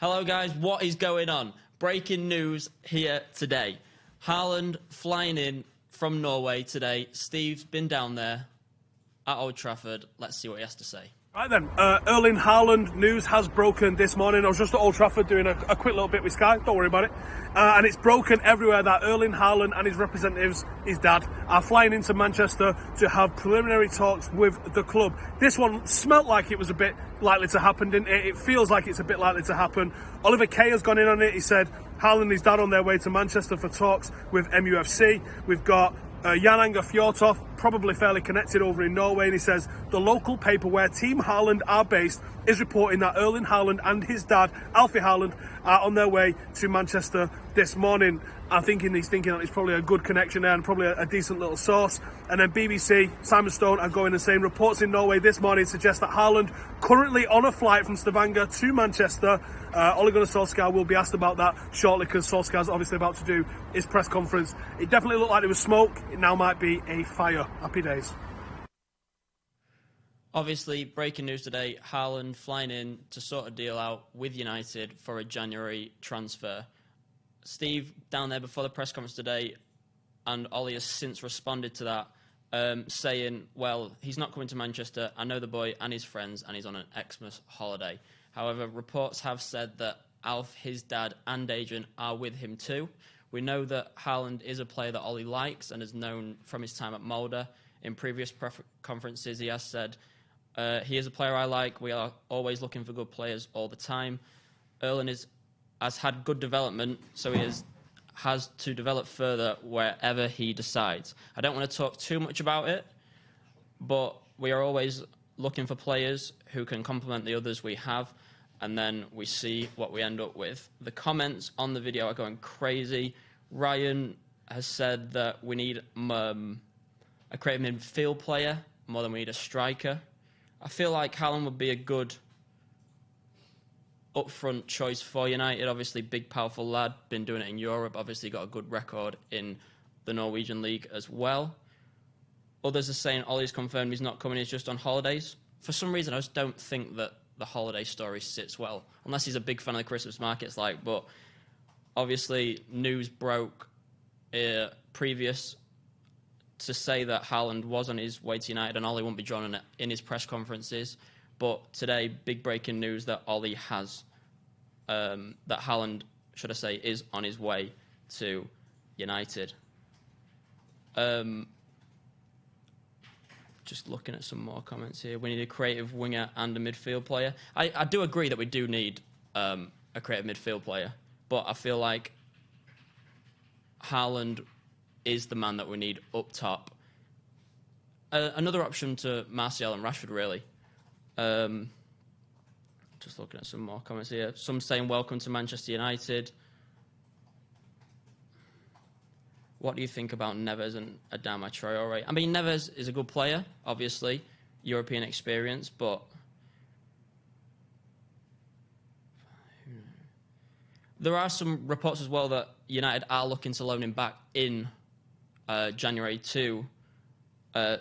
Hello guys, what is going on? Breaking news here today. Håland flying in from Norway today. Steve's been down there at Old Trafford. Let's see what he has to say. Right then, Erling Haaland news has broken this morning. I was just at Old Trafford doing a quick little bit with Sky, don't worry about it. And it's broken everywhere that Erling Haaland and his representatives, his dad, are flying into Manchester to have preliminary talks with the club. This one smelt like it was a bit likely to happen, didn't it? It feels like it's a bit likely to happen. Oliver Kay has gone in on it. He said Haaland and his dad on their way to Manchester for talks with MUFC. We've got Jan Anger Fjortoft, probably fairly connected over in Norway, and he says the local paper where Team Haaland are based is reporting that Erling Haaland and his dad, Alfie Haaland, are on their way to Manchester this morning. I'm thinking he's thinking that it's probably a good connection there and probably a decent little source. And then BBC, Simon Stone are going and saying reports in Norway this morning suggest that Haaland currently on a flight from Stavanger to Manchester. Ole Gunnar Solskjaer will be asked about that shortly because Solskjaer's obviously about to do his press conference. It definitely looked like there was smoke. It now might be a fire. Happy days. Obviously, breaking news today, Haaland flying in to sort a deal out with United for a January transfer. Steve down there before the press conference today, and Ollie has since responded to that, saying, well, he's not coming to Manchester. I know the boy and his friends, and he's on an Xmas holiday. However, reports have said that Alf, his dad, and agent are with him too. We know that Haaland is a player that Ollie likes and is known from his time at Mulder. In previous conferences, he has said, he is a player I like. We are always looking for good players all the time. Erling has had good development, so he has to develop further wherever he decides. I don't want to talk too much about it, but we are always looking for players who can complement the others we have, and then we see what we end up with. The comments on the video are going crazy. Ryan has said that we need a creative midfield player more than we need a striker. I feel like Haaland would be a good upfront choice for United. Obviously, big, powerful lad, been doing it in Europe, obviously got a good record in the Norwegian league as well. Others are saying Ollie's confirmed he's not coming, he's just on holidays. For some reason, I just don't think that the holiday story sits well, unless he's a big fan of the Christmas markets, but obviously news broke previous to say that Haaland was on his way to United and Ollie won't be joining it in his press conferences. But today, big breaking news that Ollie has, that Haaland, should I say, is on his way to United. Just looking at some more comments here. We need a creative winger and a midfield player. I do agree that we do need a creative midfield player, but I feel like Haaland is the man that we need up top. Another option to Martial and Rashford, really. Just looking at some more comments here. Some saying welcome to Manchester United. What do you think about Neves and Adama Traore? I mean, Neves is a good player, obviously. European experience, but there are some reports as well that United are looking to loan him back in January to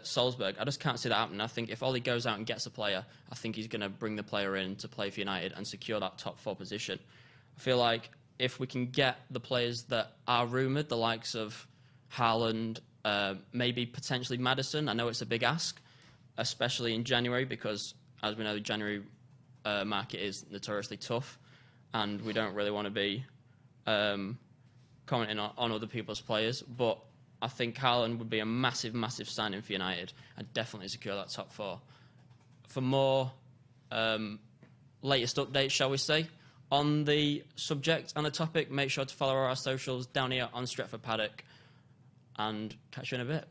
Salzburg. I just can't see that happening. I think if Ollie goes out and gets a player, I think he's going to bring the player in to play for United and secure that top 4 position. I feel like if we can get the players that are rumoured, the likes of Haaland, maybe potentially Maddison, I know it's a big ask, especially in January because, as we know, the January market is notoriously tough and we don't really want to be commenting on other people's players, but I think Haaland would be a massive, massive signing for United and definitely secure that top 4. For more latest updates, shall we say, on the subject and the topic, make sure to follow our socials down here on Stretford Paddock and catch you in a bit.